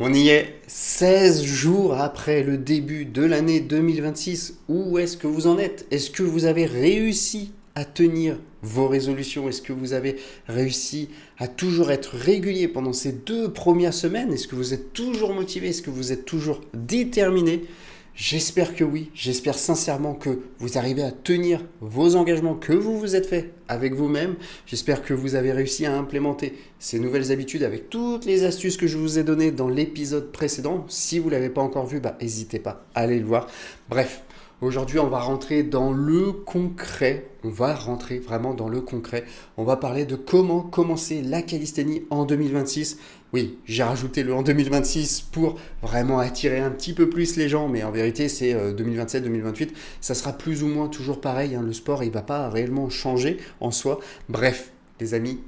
On y est 16 jours après le début de l'année 2026. Où est-ce que vous en êtes? Est-ce que vous avez réussi à tenir vos résolutions? Est-ce que vous avez réussi à toujours être régulier pendant ces 2 premières semaines? Est-ce que vous êtes toujours motivé? Est-ce que vous êtes toujours déterminé? J'espère que oui, j'espère sincèrement que vous arrivez à tenir vos engagements que vous vous êtes fait avec vous-même. J'espère que vous avez réussi à implémenter ces nouvelles habitudes avec toutes les astuces que je vous ai données dans l'épisode précédent. Si vous ne l'avez pas encore vu, n'hésitez pas à aller le voir. Bref, aujourd'hui on va rentrer dans le concret. On va rentrer vraiment dans le concret. On va parler de comment commencer la calisthénie en 2026. Oui, j'ai rajouté le en 2026 pour vraiment attirer un petit peu plus les gens, mais en vérité c'est 2027-2028, ça sera plus ou moins toujours pareil, hein. Le sport il va pas réellement changer en soi. Bref, les amis,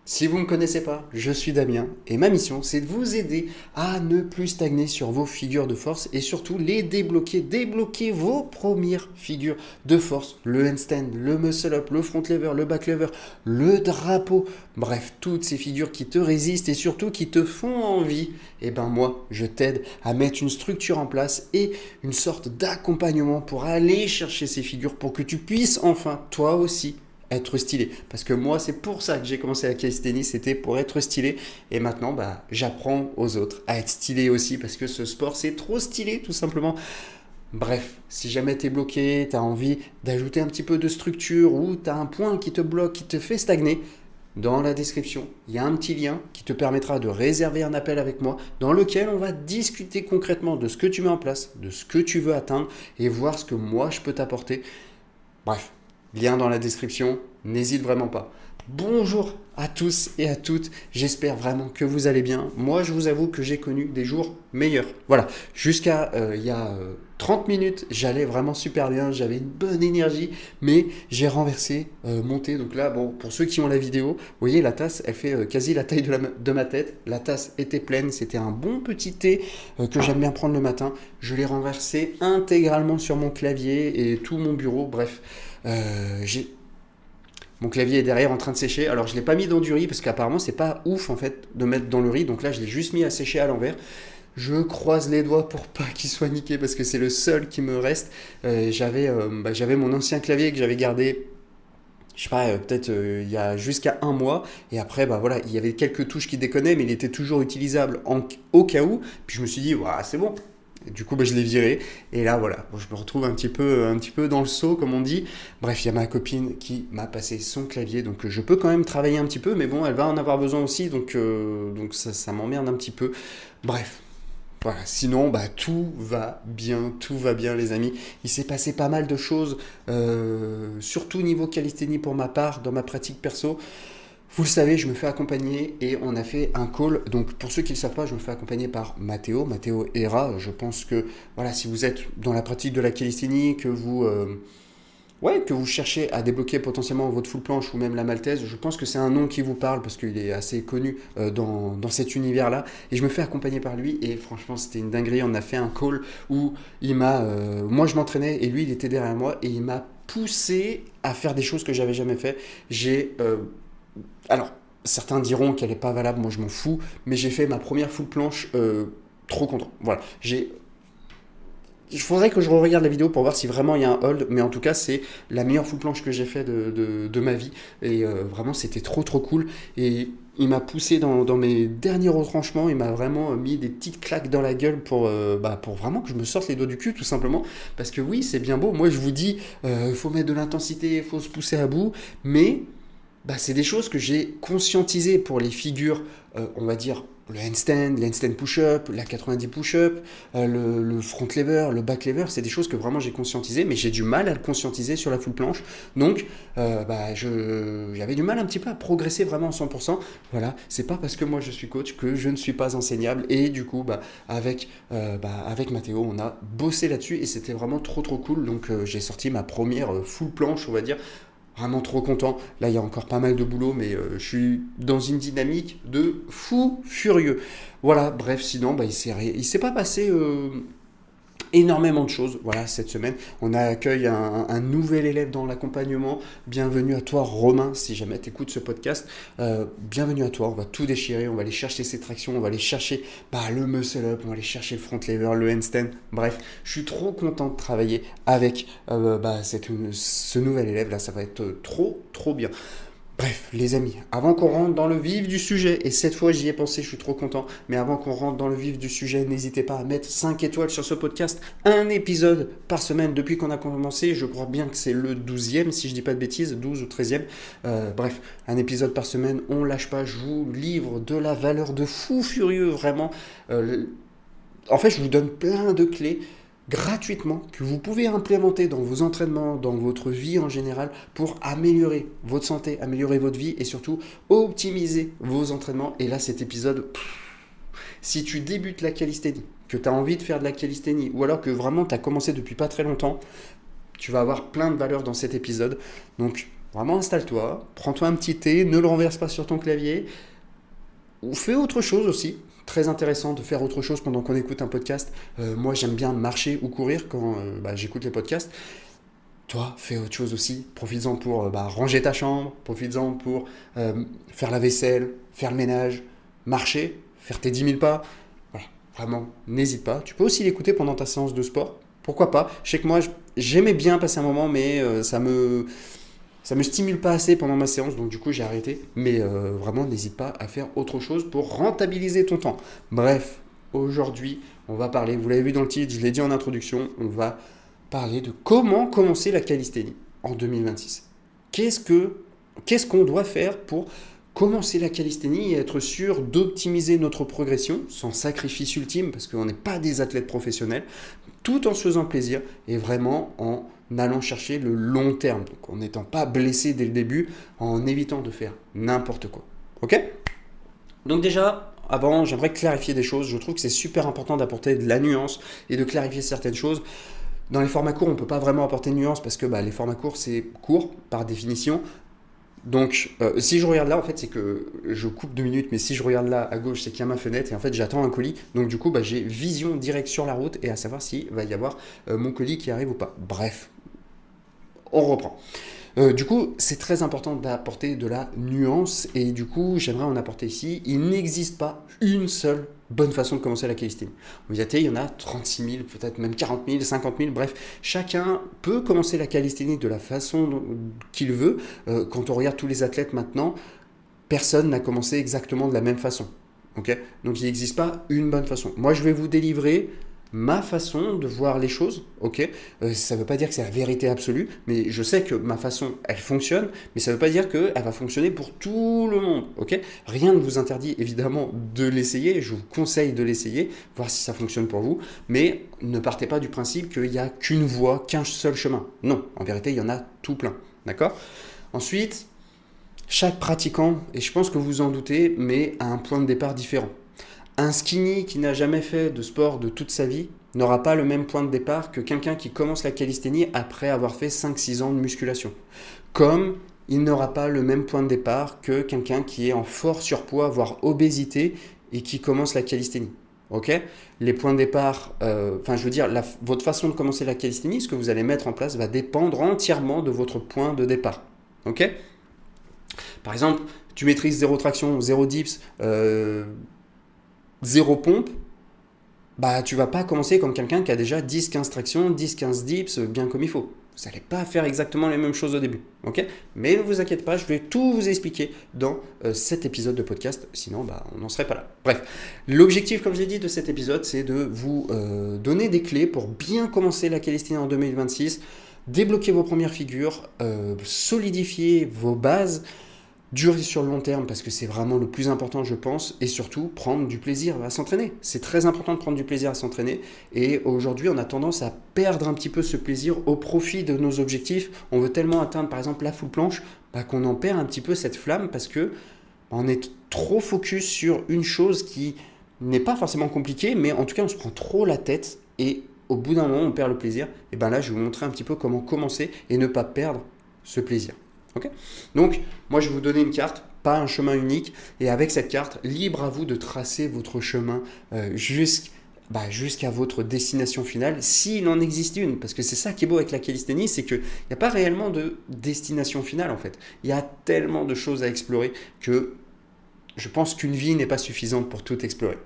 si vous ne me connaissez pas, je suis Damien et ma mission c'est de vous aider à ne plus stagner sur vos figures de force et surtout les débloquer, débloquer vos premières figures de force, le handstand, le muscle up, le front lever, le back lever, le drapeau, bref, toutes ces figures qui te résistent et surtout qui te font envie. Et ben moi, je t'aide à mettre une structure en place et une sorte d'accompagnement pour aller chercher ces figures pour que tu puisses enfin, toi aussi, être stylé. Parce que moi, c'est pour ça que j'ai commencé la calisthénie, c'était pour être stylé. Et maintenant, j'apprends aux autres à être stylé aussi parce que ce sport, c'est trop stylé, tout simplement. Bref, si jamais t'es bloqué, t'as envie d'ajouter un petit peu de structure ou t'as un point qui te bloque, qui te fait stagner, dans la description, il y a un petit lien qui te permettra de réserver un appel avec moi dans lequel on va discuter concrètement de ce que tu mets en place, de ce que tu veux atteindre et voir ce que moi je peux t'apporter. Bref, lien dans la description, n'hésite vraiment pas. Bonjour à tous et à toutes, j'espère vraiment que vous allez bien. Moi, je vous avoue que j'ai connu des jours meilleurs. Voilà, jusqu'à il y a 30 minutes, j'allais vraiment super bien, j'avais une bonne énergie, mais j'ai renversé mon thé. Donc là, bon, pour ceux qui ont la vidéo, vous voyez, la tasse, elle fait quasi la taille de ma tête. La tasse était pleine, c'était un bon petit thé que j'aime bien prendre le matin. Je l'ai renversé intégralement sur mon clavier et tout mon bureau, bref. J'ai mon clavier est derrière en train de sécher. Alors je ne l'ai pas mis dans du riz parce qu'apparemment c'est pas ouf en fait de mettre dans le riz. Donc là je l'ai juste mis à sécher à l'envers. Je croise les doigts pour pas qu'il soit niqué parce que c'est le seul qui me reste. J'avais mon ancien clavier que j'avais gardé, je sais pas, peut-être il y a jusqu'à un mois. Et après, voilà, il y avait quelques touches qui déconnaient, mais il était toujours utilisable au cas où. Puis je me suis dit, ouais, c'est bon. Et du coup, je l'ai viré. Et là, voilà, bon, je me retrouve un petit peu dans le seau, comme on dit. Bref, il y a ma copine qui m'a passé son clavier. Donc, je peux quand même travailler un petit peu. Mais bon, elle va en avoir besoin aussi. Donc ça m'emmerde un petit peu. Bref. Voilà, sinon, tout va bien, les amis. Il s'est passé pas mal de choses, surtout niveau calisthénie pour ma part, dans ma pratique perso. Vous le savez, je me fais accompagner et on a fait un call. Donc pour ceux qui ne le savent pas, je me fais accompagner par Matteo Hera. Je pense que voilà, si vous êtes dans la pratique de la calisthénie, que vous cherchez à débloquer potentiellement votre full planche ou même la maltaise, je pense que c'est un nom qui vous parle parce qu'il est assez connu dans cet univers-là. Et je me fais accompagner par lui et franchement c'était une dinguerie. On a fait un call où moi je m'entraînais et lui il était derrière moi et il m'a poussé à faire des choses que j'avais jamais fait. Alors, certains diront qu'elle n'est pas valable, moi je m'en fous, mais j'ai fait ma première full planche, trop content. Voilà, il faudrait que je regarde la vidéo pour voir si vraiment il y a un hold, mais en tout cas c'est la meilleure full planche que j'ai fait de ma vie. Et vraiment c'était trop cool. Et il m'a poussé dans mes derniers retranchements, il m'a vraiment mis des petites claques dans la gueule pour vraiment que je me sorte les doigts du cul tout simplement. Parce que oui c'est bien beau, moi je vous dis, il faut mettre de l'intensité, il faut se pousser à bout, mais c'est des choses que j'ai conscientisées pour les figures, on va dire, le handstand push-up, la 90 push-up, le front lever, le back lever, c'est des choses que vraiment j'ai conscientisées, mais j'ai du mal à le conscientiser sur la full planche. Donc, j'avais du mal un petit peu à progresser vraiment à 100%. Voilà, c'est pas parce que moi je suis coach que je ne suis pas enseignable. Et du coup, avec Mathéo, on a bossé là-dessus et c'était vraiment trop cool. Donc, j'ai sorti ma première full planche, on va dire. Vraiment trop content. Là, il y a encore pas mal de boulot, mais je suis dans une dynamique de fou furieux. Voilà, bref, sinon, il s'est pas passé énormément de choses. Voilà, cette semaine, on accueille un nouvel élève dans l'accompagnement. Bienvenue à toi, Romain, si jamais tu écoutes ce podcast. Bienvenue à toi, on va tout déchirer, on va aller chercher ces tractions, on va aller chercher le muscle up, on va aller chercher le front lever, le handstand. Bref, je suis trop content de travailler avec ce nouvel élève. Là, ça va être trop bien. Bref, les amis, avant qu'on rentre dans le vif du sujet, et cette fois j'y ai pensé, je suis trop content, mais avant qu'on rentre dans le vif du sujet, n'hésitez pas à mettre 5 étoiles sur ce podcast, un épisode par semaine depuis qu'on a commencé, je crois bien que c'est le 12e, si je dis pas de bêtises, 12 ou 13e, bref, un épisode par semaine, on lâche pas, je vous livre de la valeur de fou furieux, vraiment. En fait, je vous donne plein de clés gratuitement que vous pouvez implémenter dans vos entraînements, dans votre vie en général pour améliorer votre santé, améliorer votre vie et surtout optimiser vos entraînements. Et là, cet épisode, si tu débutes la calisthénie, que tu as envie de faire de la calisthénie ou alors que vraiment tu as commencé depuis pas très longtemps, tu vas avoir plein de valeur dans cet épisode. Donc vraiment installe-toi, prends-toi un petit thé, ne le renverse pas sur ton clavier ou fais autre chose aussi. Très intéressant de faire autre chose pendant qu'on écoute un podcast. Moi, j'aime bien marcher ou courir quand j'écoute les podcasts. Toi, fais autre chose aussi. Profites-en pour ranger ta chambre. Profites-en pour faire la vaisselle, faire le ménage, marcher, faire tes 10 000 pas. Voilà, vraiment, n'hésite pas. Tu peux aussi l'écouter pendant ta séance de sport. Pourquoi pas? Je sais que moi, j'aimais bien passer un moment, mais ça me stimule pas assez pendant ma séance, donc du coup j'ai arrêté. Mais vraiment, n'hésite pas à faire autre chose pour rentabiliser ton temps. Bref, aujourd'hui, on va parler, vous l'avez vu dans le titre, je l'ai dit en introduction, on va parler de comment commencer la calisthénie en 2026. Qu'est-ce qu'on doit faire pour commencer la calisthénie et être sûr d'optimiser notre progression sans sacrifice ultime, parce qu'on n'est pas des athlètes professionnels, tout en se faisant plaisir et vraiment en allant chercher le long terme, donc en n'étant pas blessé dès le début, en évitant de faire n'importe quoi. Ok ? Donc déjà, avant, j'aimerais clarifier des choses. Je trouve que c'est super important d'apporter de la nuance et de clarifier certaines choses. Dans les formats courts, on ne peut pas vraiment apporter de nuance parce que les formats courts, c'est court par définition. Donc, si je regarde là, en fait, c'est que je coupe 2 minutes, mais si je regarde là à gauche, c'est qu'il y a ma fenêtre et en fait, j'attends un colis. Donc, du coup, j'ai vision directe sur la route et à savoir s'il va y avoir mon colis qui arrive ou pas. Bref, on reprend. Du coup, c'est très important d'apporter de la nuance et du coup, j'aimerais en apporter ici. Il n'existe pas une seule bonne façon de commencer la calisthénie. En vérité, il y en a 36 000, peut-être même 40 000, 50 000, bref. Chacun peut commencer la calisthénie de la façon qu'il veut. Quand on regarde tous les athlètes maintenant, personne n'a commencé exactement de la même façon. Okay ? Donc, il n'existe pas une bonne façon. Moi, je vais vous délivrer ma façon de voir les choses, ok. Ça ne veut pas dire que c'est la vérité absolue, mais je sais que ma façon, elle fonctionne, mais ça ne veut pas dire qu'elle va fonctionner pour tout le monde, ok. Rien ne vous interdit évidemment de l'essayer, je vous conseille de l'essayer, voir si ça fonctionne pour vous, mais ne partez pas du principe qu'il n'y a qu'une voie, qu'un seul chemin. Non, en vérité, il y en a tout plein, d'accord. Ensuite, chaque pratiquant, et je pense que vous en doutez, mais a un point de départ différent. Un skinny qui n'a jamais fait de sport de toute sa vie n'aura pas le même point de départ que quelqu'un qui commence la calisthénie après avoir fait 5-6 ans de musculation. Comme il n'aura pas le même point de départ que quelqu'un qui est en fort surpoids, voire obésité, et qui commence la calisthénie. Ok ? Les points de départ, votre façon de commencer la calisthénie, ce que vous allez mettre en place, va dépendre entièrement de votre point de départ. Ok ? Par exemple, tu maîtrises 0 traction, 0 dips, 0 pompe, tu vas pas commencer comme quelqu'un qui a déjà 10-15 tractions, 10-15 dips, bien comme il faut. Vous n'allez pas faire exactement les mêmes choses au début, ok ? Mais ne vous inquiétez pas, je vais tout vous expliquer dans cet épisode de podcast, sinon on n'en serait pas là. Bref, l'objectif, comme je l'ai dit, de cet épisode, c'est de vous donner des clés pour bien commencer la calisthénie en 2026, débloquer vos premières figures, solidifier vos bases, durer sur le long terme parce que c'est vraiment le plus important je pense et surtout prendre du plaisir à s'entraîner. C'est très important de prendre du plaisir à s'entraîner et aujourd'hui on a tendance à perdre un petit peu ce plaisir au profit de nos objectifs. On veut tellement atteindre par exemple la full planche qu'on en perd un petit peu cette flamme parce que on est trop focus sur une chose qui n'est pas forcément compliquée mais en tout cas on se prend trop la tête et au bout d'un moment on perd le plaisir. Et là je vais vous montrer un petit peu comment commencer et ne pas perdre ce plaisir. Okay ? Donc, moi, je vais vous donner une carte, pas un chemin unique. Et avec cette carte, libre à vous de tracer votre chemin jusqu'à votre destination finale, s'il en existe une. Parce que c'est ça qui est beau avec la calisthénie, c'est qu'il n'y a pas réellement de destination finale en fait. Il y a tellement de choses à explorer que je pense qu'une vie n'est pas suffisante pour tout explorer.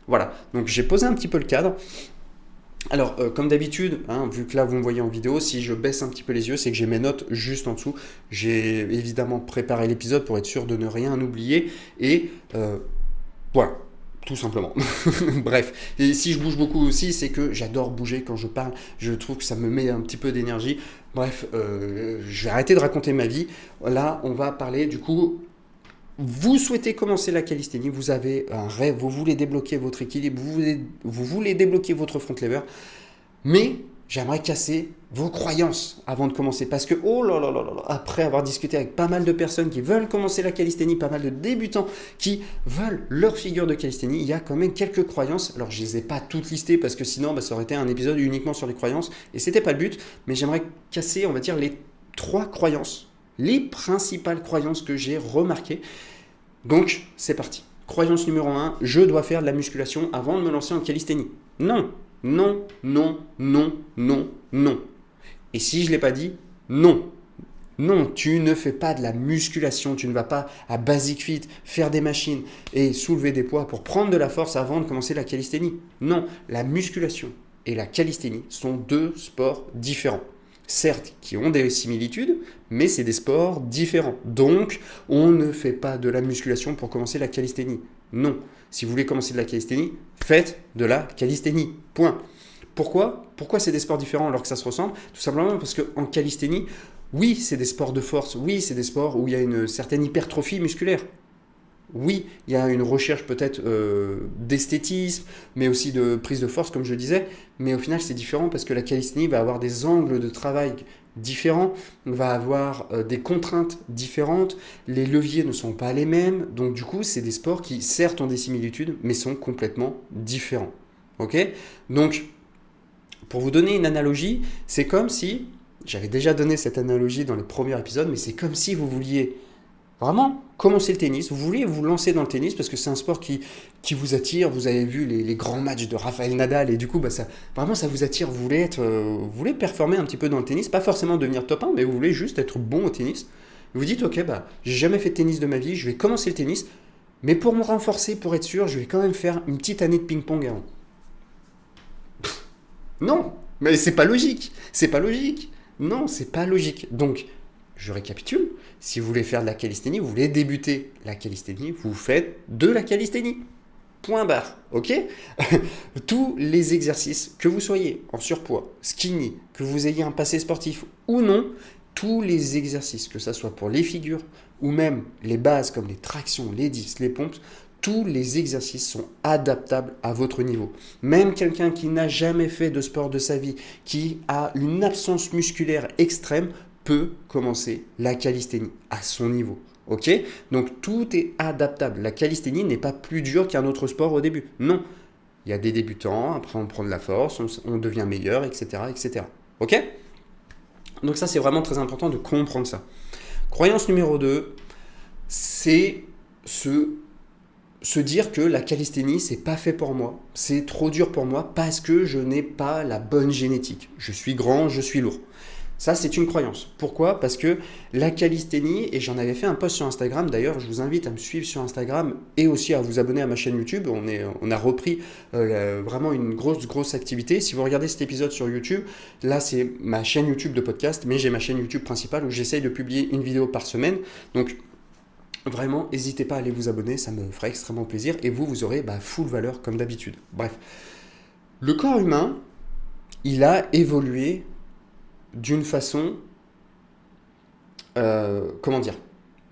Voilà, donc j'ai posé un petit peu le cadre. Alors, comme d'habitude, vu que là vous me voyez en vidéo, si je baisse un petit peu les yeux, c'est que j'ai mes notes juste en dessous. J'ai évidemment préparé l'épisode pour être sûr de ne rien oublier. Et voilà, tout simplement. Bref, et si je bouge beaucoup aussi, c'est que j'adore bouger quand je parle. Je trouve que ça me met un petit peu d'énergie. Bref, je vais arrêter de raconter ma vie. Là, on va parler du coup. Vous souhaitez commencer la calisthénie, vous avez un rêve, vous voulez débloquer votre équilibre, vous voulez débloquer votre front lever, mais j'aimerais casser vos croyances avant de commencer. Parce que, oh là là là là, après avoir discuté avec pas mal de personnes qui veulent commencer la calisthénie, pas mal de débutants qui veulent leur figure de calisthénie, il y a quand même quelques croyances. Alors, je ne les ai pas toutes listées parce que sinon, ça aurait été un épisode uniquement sur les croyances et c'était pas le but. Mais j'aimerais casser, on va dire, les 3 croyances, les principales croyances que j'ai remarquées. Donc, c'est parti. Croyance numéro 1, je dois faire de la musculation avant de me lancer en calisthénie. Non, non, non, non, non, non. Et si je ne l'ai pas dit, non. Non, tu ne fais pas de la musculation, tu ne vas pas à Basic Fit faire des machines et soulever des poids pour prendre de la force avant de commencer la calisthénie. Non, la musculation et la calisthénie sont 2 sports différents. Certes, qui ont des similitudes, mais c'est des sports différents. Donc, on ne fait pas de la musculation pour commencer la calisthénie. Non. Si vous voulez commencer de la calisthénie, faites de la calisthénie. Point. Pourquoi c'est des sports différents alors que ça se ressemble? Tout simplement parce qu'en calisthénie, oui, c'est des sports de force. Oui, c'est des sports où il y a une certaine hypertrophie musculaire. Oui, il y a une recherche peut-être d'esthétisme, mais aussi de prise de force, comme je disais. Mais au final, c'est différent parce que la calisthénie va avoir des angles de travail différents, va avoir des contraintes différentes, les leviers ne sont pas les mêmes. Donc du coup, c'est des sports qui, certes, ont des similitudes, mais sont complètement différents. Ok? Donc, pour vous donner une analogie, c'est comme si, j'avais déjà donné cette analogie dans les premiers épisodes, mais c'est comme si vous vouliez vraiment commencer le tennis, vous voulez vous lancer dans le tennis parce que c'est un sport qui vous attire, vous avez vu les grands matchs de Rafael Nadal et du coup ça vous attire, vous voulez performer un petit peu dans le tennis, pas forcément devenir top 1, mais vous voulez juste être bon au tennis. Vous dites ok, j'ai jamais fait de tennis de ma vie, je vais commencer le tennis, mais pour me renforcer, pour être sûr, je vais quand même faire une petite année de ping-pong avant. Non, mais c'est pas logique, non, c'est pas logique. Donc, je récapitule, si vous voulez faire de la calisthénie, vous voulez débuter la calisthénie, vous faites de la calisthénie. Point barre, ok? Tous les exercices, que vous soyez en surpoids, skinny, que vous ayez un passé sportif ou non, tous les exercices, que ce soit pour les figures ou même les bases comme les tractions, les dips, les pompes, tous les exercices sont adaptables à votre niveau. Même quelqu'un qui n'a jamais fait de sport de sa vie, qui a une absence musculaire extrême, peut commencer la calisthénie à son niveau. Ok? Donc tout est adaptable. La calisthénie n'est pas plus dure qu'un autre sport au début. Non. Il y a des débutants, après on prend de la force, on devient meilleur, etc. etc. Ok? Donc ça c'est vraiment très important de comprendre ça. Croyance numéro 2, c'est se dire que la calisthénie, c'est pas fait pour moi, c'est trop dur pour moi parce que je n'ai pas la bonne génétique. Je suis grand, je suis lourd. Ça, c'est une croyance. Pourquoi? Parce que la calisthénie, et j'en avais fait un post sur Instagram, d'ailleurs, je vous invite à me suivre sur Instagram et aussi à vous abonner à ma chaîne YouTube. On a repris vraiment une grosse activité. Si vous regardez cet épisode sur YouTube, là, c'est ma chaîne YouTube de podcast, mais j'ai ma chaîne YouTube principale où j'essaye de publier une vidéo par semaine. Donc, vraiment, n'hésitez pas à aller vous abonner, ça me ferait extrêmement plaisir et vous aurez full valeur comme d'habitude. Bref, le corps humain, il a évolué d'une façon... comment dire?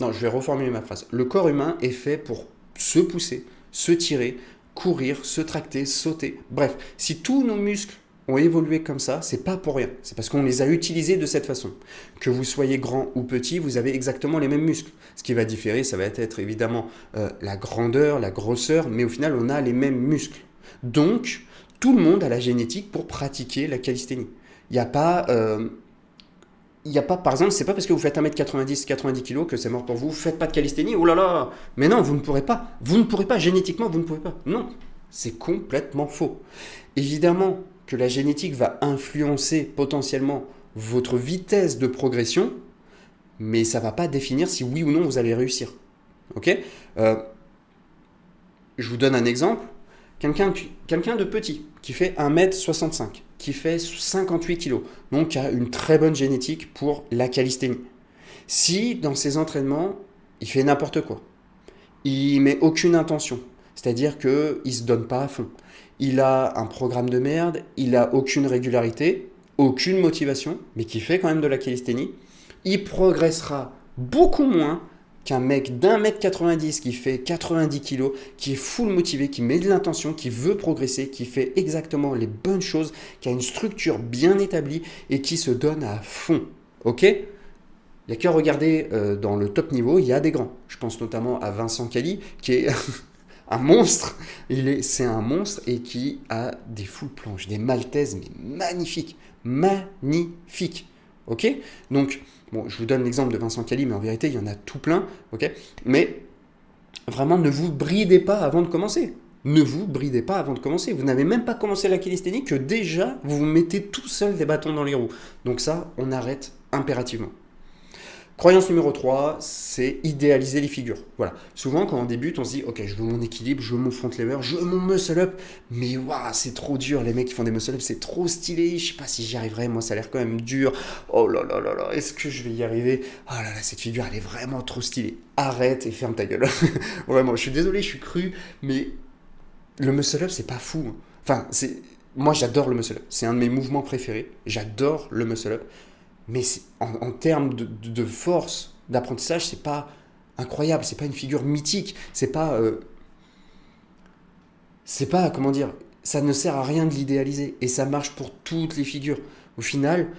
Non, je vais reformuler ma phrase. Le corps humain est fait pour se pousser, se tirer, courir, se tracter, sauter. Bref, si tous nos muscles ont évolué comme ça, c'est pas pour rien. C'est parce qu'on les a utilisés de cette façon. Que vous soyez grand ou petit, vous avez exactement les mêmes muscles. Ce qui va différer, ça va être évidemment la grandeur, la grosseur, mais au final, on a les mêmes muscles. Donc, tout le monde a la génétique pour pratiquer la calisthénie. Il n'y a pas, par exemple, c'est pas parce que vous faites 1m90, 90 kg que c'est mort pour vous. Faites pas de calisthénie, oh là là. Mais non, vous ne pourrez pas. Vous ne pourrez pas, génétiquement, vous ne pouvez pas. Non. C'est complètement faux. Évidemment que la génétique va influencer potentiellement votre vitesse de progression, mais ça ne va pas définir si oui ou non vous allez réussir. Ok. Je vous donne un exemple. Quelqu'un de petit, qui fait 1m65, qui fait 58 kg, donc qui a une très bonne génétique pour la calisthénie. Si dans ses entraînements, il fait n'importe quoi, il met aucune intention, c'est-à-dire qu'il ne se donne pas à fond, il a un programme de merde, il a aucune régularité, aucune motivation, mais qui fait quand même de la calisthénie, il progressera beaucoup moins qu'un mec d'1m90 qui fait 90 kg, qui est full motivé, qui met de l'intention, qui veut progresser, qui fait exactement les bonnes choses, qui a une structure bien établie et qui se donne à fond. Ok ? Il n'y a qu'à regarder dans le top niveau, il y a des grands. Je pense notamment à Vincent Cali, qui est un monstre. C'est un monstre et qui a des full planches, des maltaises, mais magnifiques. Magnifiques. Ok ? Donc, bon, je vous donne l'exemple de Vincent Cali, mais en vérité, il y en a tout plein. Ok ? Mais vraiment, ne vous bridez pas avant de commencer. Ne vous bridez pas avant de commencer. Vous n'avez même pas commencé la calisthénie que déjà, vous vous mettez tout seul des bâtons dans les roues. Donc ça, on arrête impérativement. Croyance numéro 3, c'est idéaliser les figures. Voilà. Souvent, quand on débute, on se dit « Ok, je veux mon équilibre, je veux mon front lever, je veux mon muscle-up. » Mais waouh, c'est trop dur. Les mecs qui font des muscle-up, c'est trop stylé. Je sais pas si j'y arriverai. Moi, ça a l'air quand même dur. Oh là là là là, est-ce que je vais y arriver? Oh là là, cette figure, elle est vraiment trop stylée. Arrête et ferme ta gueule. Vraiment, je suis désolé, je suis cru, mais le muscle-up, c'est pas fou. Enfin, moi, j'adore le muscle-up. C'est un de mes mouvements préférés. J'adore le muscle-up. Mais en termes de force, d'apprentissage, c'est pas incroyable, c'est pas une figure mythique, c'est pas, comment dire, ça ne sert à rien de l'idéaliser et ça marche pour toutes les figures. Au final,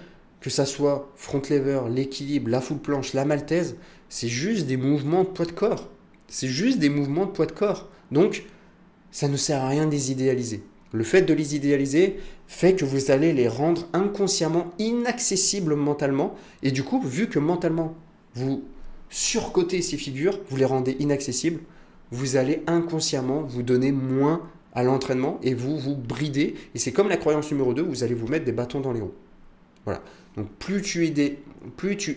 que ça soit front lever, l'équilibre, la full planche, la maltaise, c'est juste des mouvements de poids de corps. C'est juste des mouvements de poids de corps. Donc, ça ne sert à rien de les idéaliser. Le fait de les idéaliser fait que vous allez les rendre inconsciemment inaccessibles mentalement. Et du coup, vu que mentalement, vous surcotez ces figures, vous les rendez inaccessibles, vous allez inconsciemment vous donner moins à l'entraînement et vous bridez. Et c'est comme la croyance numéro 2, vous allez vous mettre des bâtons dans les roues. Voilà. Donc plus tu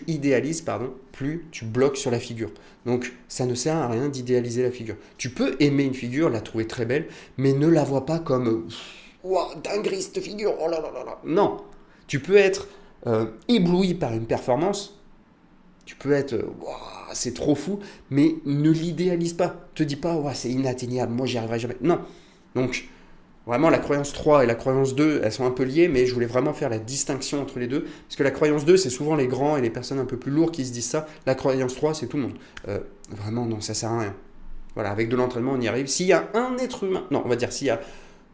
idéalises, plus tu bloques sur la figure. Donc ça ne sert à rien d'idéaliser la figure. Tu peux aimer une figure, la trouver très belle, mais ne la vois pas comme wow, dinguerie cette figure, oh là là là là. Non, tu peux être ébloui par une performance, tu peux être wow, c'est trop fou, mais ne l'idéalise pas. Te dis pas wow, c'est inatteignable, moi j'y arriverai jamais. Non. Donc vraiment, la croyance 3 et la croyance 2, elles sont un peu liées, mais je voulais vraiment faire la distinction entre les deux. Parce que la croyance 2, c'est souvent les grands et les personnes un peu plus lourdes qui se disent ça. La croyance 3, c'est tout le monde. Vraiment, non, ça sert à rien. Voilà, avec de l'entraînement, on y arrive. S'il y a un être humain, non, on va dire s'il y a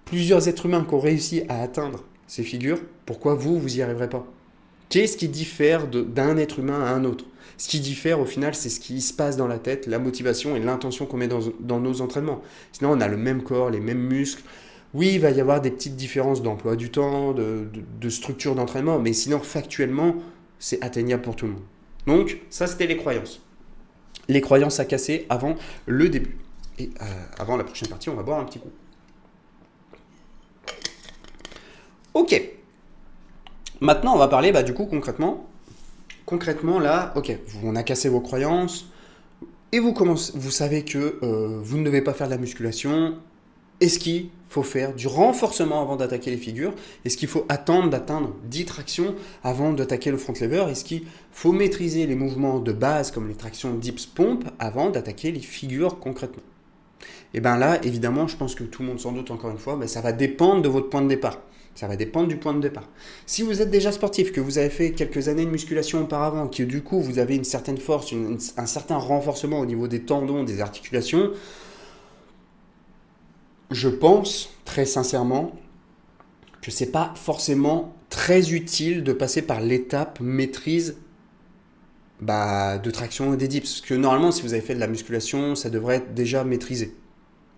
plusieurs êtres humains qui ont réussi à atteindre ces figures, pourquoi vous y arriverez pas? Qu'est-ce qui diffère d'un être humain à un autre? Ce qui diffère au final, c'est ce qui se passe dans la tête, la motivation et l'intention qu'on met dans nos entraînements. Sinon, on a le même corps, les mêmes muscles. Oui, il va y avoir des petites différences d'emploi du temps, de structure d'entraînement, mais sinon, factuellement, c'est atteignable pour tout le monde. Donc, ça, c'était les croyances. Les croyances à casser avant le début. Et avant la prochaine partie, on va boire un petit coup. Ok. Maintenant, on va parler du coup concrètement. Concrètement, là, ok, on a cassé vos croyances et vous savez que vous ne devez pas faire de la musculation. Est-ce qu'il faut faire du renforcement avant d'attaquer les figures? Est-ce qu'il faut attendre d'atteindre 10 tractions avant d'attaquer le front lever? Est-ce qu'il faut maîtriser les mouvements de base comme les tractions dips pompe avant d'attaquer les figures concrètement? Et bien là, évidemment, je pense que tout le monde s'en doute encore une fois, ça va dépendre de votre point de départ. Ça va dépendre du point de départ. Si vous êtes déjà sportif, que vous avez fait quelques années de musculation auparavant, que du coup vous avez une certaine force, un certain renforcement au niveau des tendons, des articulations, je pense très sincèrement que c'est pas forcément très utile de passer par l'étape maîtrise de traction et des dips. Parce que normalement, si vous avez fait de la musculation, ça devrait être déjà maîtrisé.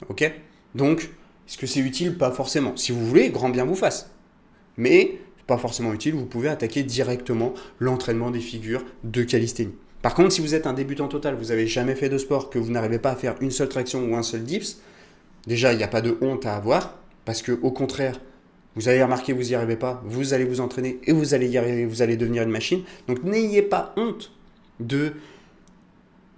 Ok? Donc, est-ce que c'est utile? Pas forcément. Si vous voulez, grand bien vous fasse. Mais pas forcément utile, vous pouvez attaquer directement l'entraînement des figures de calisthénie. Par contre, si vous êtes un débutant total, vous n'avez jamais fait de sport, que vous n'arrivez pas à faire une seule traction ou un seul dips, Déjà, il n'y a pas de honte à avoir, parce que au contraire, vous allez remarquer, vous n'y arrivez pas, vous allez vous entraîner et vous allez y arriver, vous allez devenir une machine. Donc n'ayez pas honte de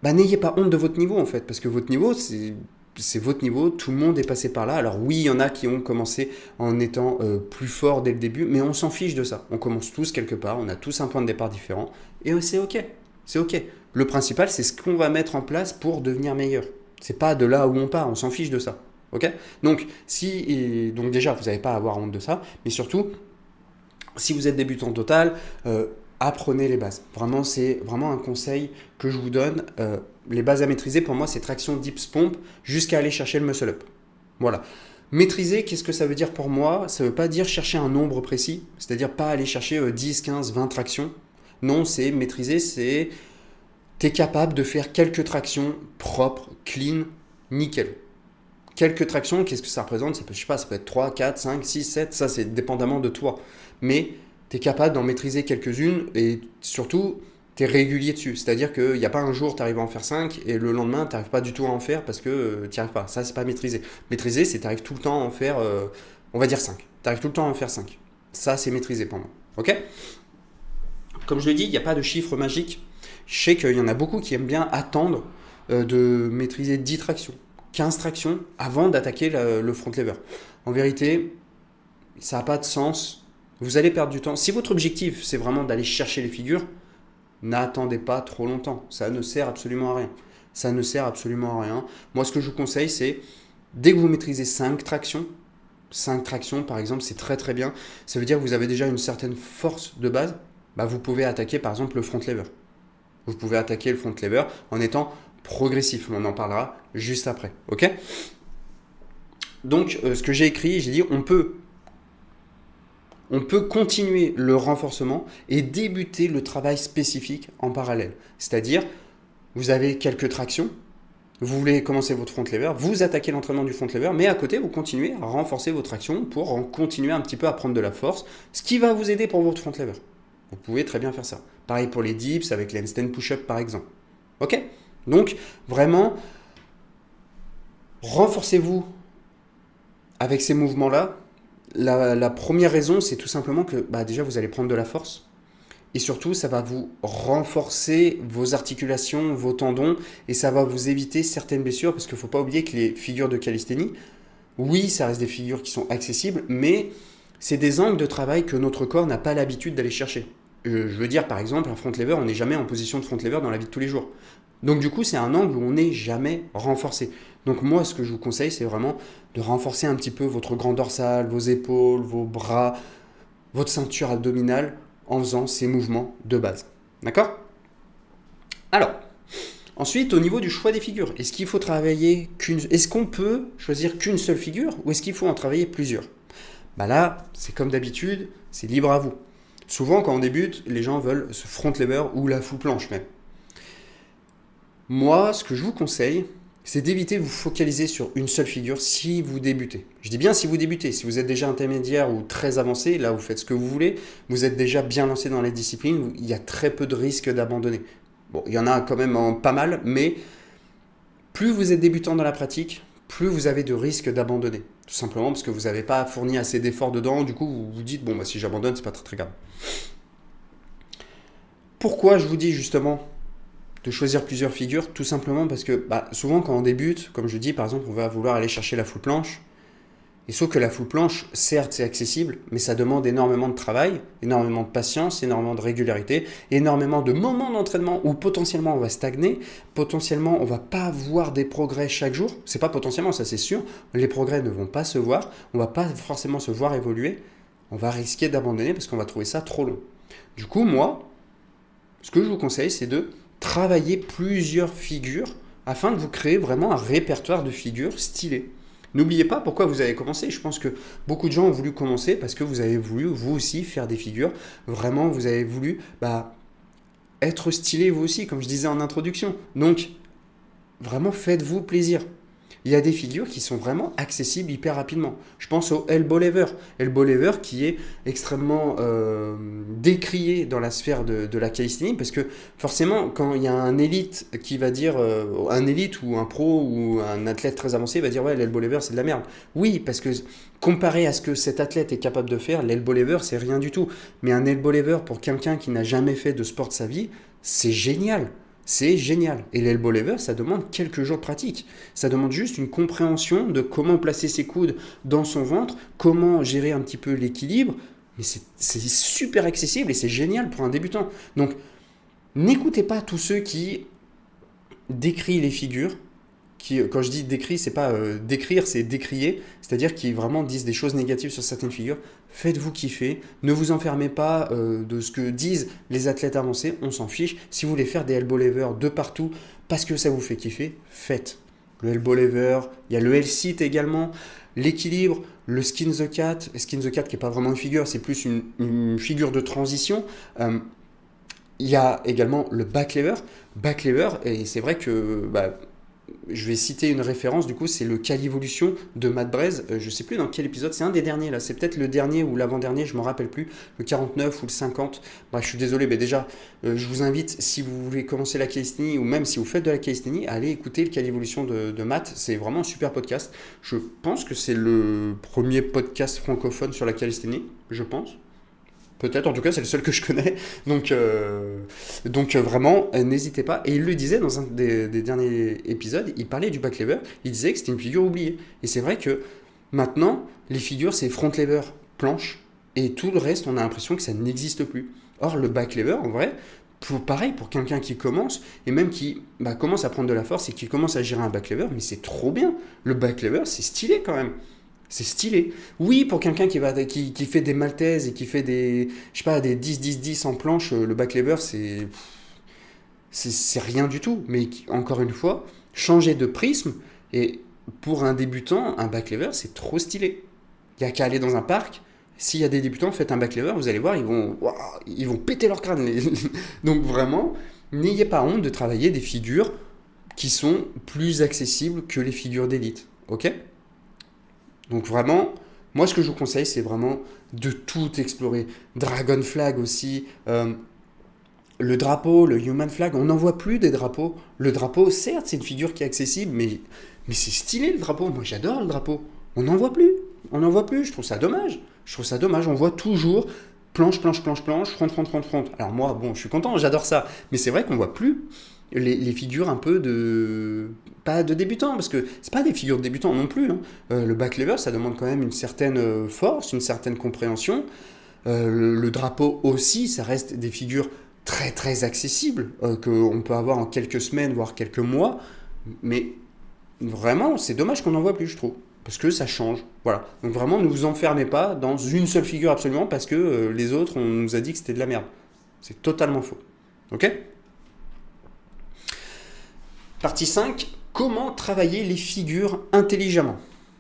n'ayez pas honte de votre niveau en fait, parce que votre niveau, c'est votre niveau, tout le monde est passé par là. Alors oui, il y en a qui ont commencé en étant plus forts dès le début, mais on s'en fiche de ça. On commence tous quelque part, on a tous un point de départ différent, et c'est ok, c'est ok. Le principal, c'est ce qu'on va mettre en place pour devenir meilleur. C'est pas de là où on part, on s'en fiche de ça. Ok. Donc, donc déjà, vous n'avez pas à avoir honte de ça, mais surtout, si vous êtes débutant total, apprenez les bases. Vraiment, c'est vraiment un conseil que je vous donne. Les bases à maîtriser, pour moi, c'est traction, dips, pompe, jusqu'à aller chercher le muscle up. Voilà. Maîtriser, qu'est-ce que ça veut dire pour moi? Ça ne veut pas dire chercher un nombre précis, c'est-à-dire pas aller chercher 10, 15, 20 tractions. Non, c'est maîtriser, c'est tu es capable de faire quelques tractions propres, clean, nickel. Quelques tractions, qu'est-ce que ça représente? Ça peut, je sais pas, ça peut être 3, 4, 5, 6, 7, ça c'est dépendamment de toi. Mais tu es capable d'en maîtriser quelques-unes et surtout, tu es régulier dessus. C'est-à-dire qu'il n'y a pas un jour tu arrives à en faire 5 et le lendemain tu n'arrives pas du tout à en faire parce que tu n'y arrives pas. Ça, c'est pas maîtriser. Maîtriser, c'est tu arrives tout le temps à en faire, on va dire 5. Tu arrives tout le temps à en faire 5. Ça, c'est maîtriser pour moi. Ok? Comme je le dis, il n'y a pas de chiffre magique. Je sais qu'il y en a beaucoup qui aiment bien attendre de maîtriser 10 tractions, 15 tractions avant d'attaquer le front lever. En vérité, ça n'a pas de sens. Vous allez perdre du temps. Si votre objectif, c'est vraiment d'aller chercher les figures, n'attendez pas trop longtemps. Ça ne sert absolument à rien. Ça ne sert absolument à rien. Moi, ce que je vous conseille, c'est dès que vous maîtrisez 5 tractions par exemple, c'est très très bien. Ça veut dire que vous avez déjà une certaine force de base. Vous pouvez attaquer par exemple le front lever. Vous pouvez attaquer le front lever en étant progressif. On en parlera juste après. Ok? Donc, ce que j'ai écrit, j'ai dit on peut continuer le renforcement et débuter le travail spécifique en parallèle. C'est-à-dire, vous avez quelques tractions, vous voulez commencer votre front lever, vous attaquez l'entraînement du front lever, mais à côté, vous continuez à renforcer vos tractions pour en continuer un petit peu à prendre de la force, ce qui va vous aider pour votre front lever. Vous pouvez très bien faire ça. Pareil pour les dips avec les handstand push-up par exemple. Ok? Donc, vraiment, renforcez-vous avec ces mouvements-là. La première raison, c'est tout simplement que déjà, vous allez prendre de la force. Et surtout, ça va vous renforcer vos articulations, vos tendons, et ça va vous éviter certaines blessures, parce qu'il ne faut pas oublier que les figures de calisthénie, oui, ça reste des figures qui sont accessibles, mais c'est des angles de travail que notre corps n'a pas l'habitude d'aller chercher. Je veux dire, par exemple, un front lever, on n'est jamais en position de front lever dans la vie de tous les jours. Donc du coup, c'est un angle où on n'est jamais renforcé. Donc moi, ce que je vous conseille, c'est vraiment de renforcer un petit peu votre grand dorsal, vos épaules, vos bras, votre ceinture abdominale en faisant ces mouvements de base. D'accord? Alors, ensuite, au niveau du choix des figures, est-ce qu'on peut choisir qu'une seule figure ou est-ce qu'il faut en travailler plusieurs? Là, c'est comme d'habitude, c'est libre à vous. Souvent, quand on débute, les gens veulent ce front lever ou la full planche même. Moi, ce que je vous conseille, c'est d'éviter de vous focaliser sur une seule figure si vous débutez. Je dis bien si vous débutez. Si vous êtes déjà intermédiaire ou très avancé, là vous faites ce que vous voulez, vous êtes déjà bien lancé dans les disciplines, il y a très peu de risques d'abandonner. Bon, il y en a quand même pas mal, mais plus vous êtes débutant dans la pratique, plus vous avez de risques d'abandonner. Tout simplement parce que vous n'avez pas fourni assez d'efforts dedans, du coup vous vous dites, si j'abandonne, c'est pas très très grave. Pourquoi je vous dis justement de choisir plusieurs figures? Tout simplement parce que souvent quand on débute, comme je dis par exemple, on va vouloir aller chercher la full planche. Et sauf que la full planche, certes c'est accessible, mais ça demande énormément de travail, énormément de patience, énormément de régularité, énormément de moments d'entraînement où potentiellement on va stagner, potentiellement on va pas voir des progrès chaque jour. C'est pas potentiellement, ça c'est sûr, les progrès ne vont pas se voir, on va pas forcément se voir évoluer, on va risquer d'abandonner parce qu'on va trouver ça trop long. Du coup, moi, ce que je vous conseille, c'est de travailler plusieurs figures afin de vous créer vraiment un répertoire de figures stylées. N'oubliez pas pourquoi vous avez commencé. Je pense que beaucoup de gens ont voulu commencer parce que vous avez voulu vous aussi faire des figures. Vraiment, vous avez voulu être stylé vous aussi, comme je disais en introduction. Donc, vraiment, faites-vous plaisir. Il y a des figures qui sont vraiment accessibles hyper rapidement. Je pense au elbow lever. Elbow lever qui est extrêmement décrié dans la sphère de la calisthénie parce que forcément, quand il y a un élite qui va dire, un élite ou un pro ou un athlète très avancé va dire ouais, l'elbow lever c'est de la merde. Oui, parce que comparé à ce que cet athlète est capable de faire, l'elbow lever c'est rien du tout. Mais un elbow lever pour quelqu'un qui n'a jamais fait de sport de sa vie, c'est génial. C'est génial. Et l'elbow lever, ça demande quelques jours de pratique. Ça demande juste une compréhension de comment placer ses coudes dans son ventre, comment gérer un petit peu l'équilibre. Mais c'est super accessible et c'est génial pour un débutant. Donc, n'écoutez pas tous ceux qui décrient les figures. Quand je dis décrire, c'est pas décrire, c'est décrier. C'est-à-dire qui vraiment disent des choses négatives sur certaines figures. Faites-vous kiffer. Ne vous enfermez pas de ce que disent les athlètes avancés. On s'en fiche. Si vous voulez faire des elbow lever de partout parce que ça vous fait kiffer, faites. Le elbow lever, il y a le L-sit également. L'équilibre, le skin the cat. Skin the cat qui n'est pas vraiment une figure, c'est plus une figure de transition. Il y a également le back lever. Back lever, et c'est vrai que... je vais citer une référence, du coup, c'est le Calivolution de Matt Braze. Je ne sais plus dans quel épisode, c'est un des derniers là, c'est peut-être le dernier ou l'avant-dernier, je ne me rappelle plus, le 49 ou le 50. Je suis désolé, mais déjà, je vous invite, si vous voulez commencer la calisthénie ou même si vous faites de la calisthénie, à aller écouter le Calivolution de Matt. C'est vraiment un super podcast. Je pense que c'est le premier podcast francophone sur la calisthénie, je pense. Peut-être, en tout cas, c'est le seul que je connais. Donc vraiment, n'hésitez pas. Et il le disait dans un des derniers épisodes, il parlait du back lever, il disait que c'était une figure oubliée. Et c'est vrai que maintenant, les figures, c'est front lever, planche, et tout le reste, on a l'impression que ça n'existe plus. Or, le back lever, en vrai, pareil, pour quelqu'un qui commence, et même qui commence à prendre de la force et qui commence à gérer un back lever, mais c'est trop bien. Le back lever, c'est stylé quand même. C'est stylé. Oui, pour quelqu'un qui fait des maltaises et qui fait des 10-10-10 en planche, le back lever, c'est rien du tout. Mais encore une fois, changer de prisme, et pour un débutant, un back lever, c'est trop stylé. Il n'y a qu'à aller dans un parc. S'il y a des débutants, faites un back lever, vous allez voir, ils vont péter leur crâne. Donc vraiment, n'ayez pas honte de travailler des figures qui sont plus accessibles que les figures d'élite. Ok ? Donc vraiment, moi ce que je vous conseille, c'est vraiment de tout explorer. Dragon Flag aussi, le drapeau, le Human Flag, on n'en voit plus des drapeaux. Le drapeau, certes, c'est une figure qui est accessible, mais c'est stylé le drapeau. Moi j'adore le drapeau. On n'en voit plus. Je trouve ça dommage. On voit toujours planche, front. Alors moi, bon, je suis content, j'adore ça. Mais c'est vrai qu'on voit plus les figures un peu pas de débutants, parce que c'est pas des figures de débutants non plus. Le back lever, ça demande quand même une certaine force, une certaine compréhension. Le drapeau aussi, ça reste des figures très très accessibles, qu'on peut avoir en quelques semaines, voire quelques mois. Mais vraiment, c'est dommage qu'on n'en voit plus, je trouve. Parce que ça change. Voilà. Donc vraiment, ne vous enfermez pas dans une seule figure absolument, parce que les autres, on nous a dit que c'était de la merde. C'est totalement faux. Ok ? Partie 5, comment travailler les figures intelligemment.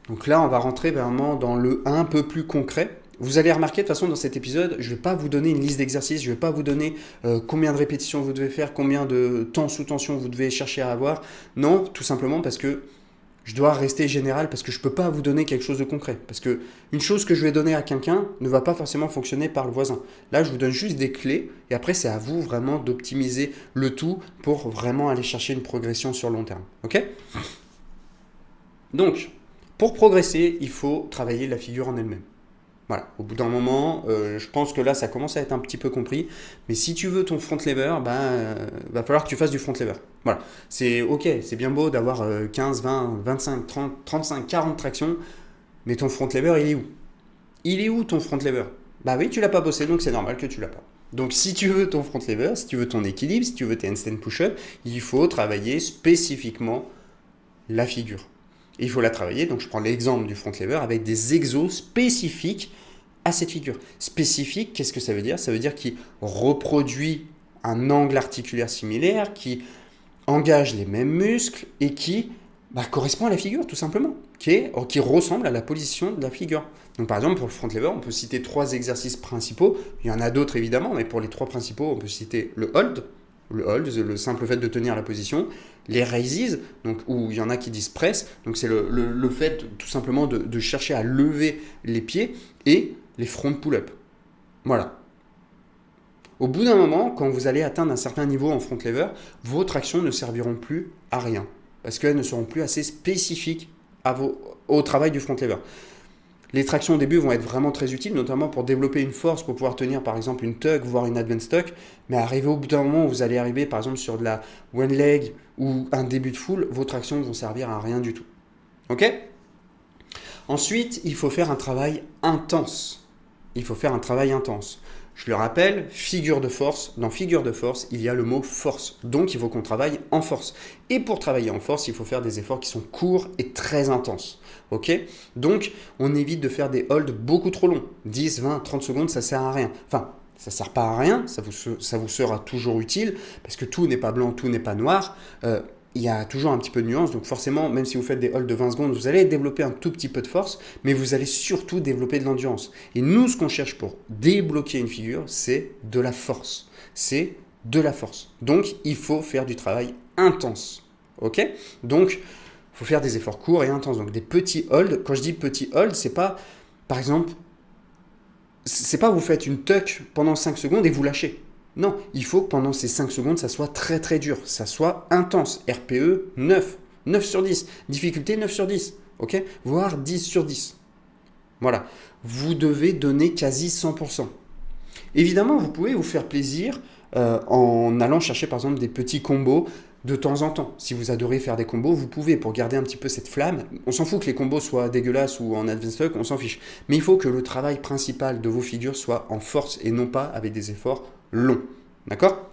Donc là, on va rentrer vraiment dans le un peu plus concret. Vous allez remarquer de toute façon dans cet épisode, je ne vais pas vous donner une liste d'exercices, je ne vais pas vous donner combien de répétitions vous devez faire, combien de temps sous tension vous devez chercher à avoir. Non, tout simplement parce que je dois rester général, parce que je ne peux pas vous donner quelque chose de concret. Parce que une chose que je vais donner à quelqu'un ne va pas forcément fonctionner par le voisin. Là, je vous donne juste des clés, et après, c'est à vous vraiment d'optimiser le tout pour vraiment aller chercher une progression sur le long terme. Ok ? Donc, pour progresser, il faut travailler la figure en elle-même. Voilà, au bout d'un moment, je pense que là, ça commence à être un petit peu compris. Mais si tu veux ton front lever, va falloir que tu fasses du front lever. Voilà, c'est ok, c'est bien beau d'avoir 15, 20, 25, 30, 35, 40 tractions. Mais ton front lever, il est où ? Il est où ton front lever ? Bah oui, tu l'as pas bossé, donc c'est normal que tu l'as pas. Donc si tu veux ton front lever, si tu veux ton équilibre, si tu veux tes handstand push-up, il faut travailler spécifiquement la figure. Et il faut la travailler, donc je prends l'exemple du front lever avec des exos spécifiques à cette figure. Spécifique, qu'est-ce que ça veut dire ? Ça veut dire qu'il reproduit un angle articulaire similaire, qui engage les mêmes muscles et qui correspond à la figure tout simplement, qui ressemble à la position de la figure. Donc par exemple pour le front lever, on peut citer 3 exercices principaux, il y en a d'autres évidemment, mais pour les 3 principaux, on peut citer le hold, le hold, le simple fait de tenir la position, les raises, donc, où il y en a qui disent press, donc c'est le fait tout simplement de chercher à lever les pieds, et les front pull-up. Voilà. Au bout d'un moment, quand vous allez atteindre un certain niveau en front lever, vos tractions ne serviront plus à rien, parce qu'elles ne seront plus assez spécifiques au travail du front lever. Les tractions au début vont être vraiment très utiles, notamment pour développer une force, pour pouvoir tenir par exemple une tuck, voire une advanced tuck. Mais arrivé au bout d'un moment où vous allez arriver par exemple sur de la one leg ou un début de full, vos tractions vont servir à rien du tout. Ok ? Ensuite, il faut faire un travail intense. Il faut faire un travail intense. Je le rappelle, figure de force. Dans figure de force, il y a le mot force. Donc, il faut qu'on travaille en force. Et pour travailler en force, il faut faire des efforts qui sont courts et très intenses. Ok ? Donc, on évite de faire des holds beaucoup trop longs. 10, 20, 30 secondes, ça ne sert à rien. Enfin, ça ne sert pas à rien, ça vous sera toujours utile, parce que tout n'est pas blanc, tout n'est pas noir. Il y a toujours un petit peu de nuance, donc forcément, même si vous faites des holds de 20 secondes, vous allez développer un tout petit peu de force, mais vous allez surtout développer de l'endurance. Et nous, ce qu'on cherche pour débloquer une figure, c'est de la force. C'est de la force. Donc, il faut faire du travail intense. Ok ? Donc, il faut faire des efforts courts et intenses. Donc, des petits holds. Quand je dis petits holds, c'est pas, par exemple, c'est pas vous faites une tuck pendant 5 secondes et vous lâchez. Non, il faut que pendant ces 5 secondes, ça soit très très dur, ça soit intense. RPE 9, 9 sur 10, difficulté 9 sur 10, ok ? Voire 10 sur 10. Voilà, vous devez donner quasi 100%. Évidemment, vous pouvez vous faire plaisir en allant chercher par exemple des petits combos de temps en temps. Si vous adorez faire des combos, vous pouvez pour garder un petit peu cette flamme. On s'en fout que les combos soient dégueulasses ou en advanced tuck, on s'en fiche. Mais il faut que le travail principal de vos figures soit en force et non pas avec des efforts longs. D'accord ?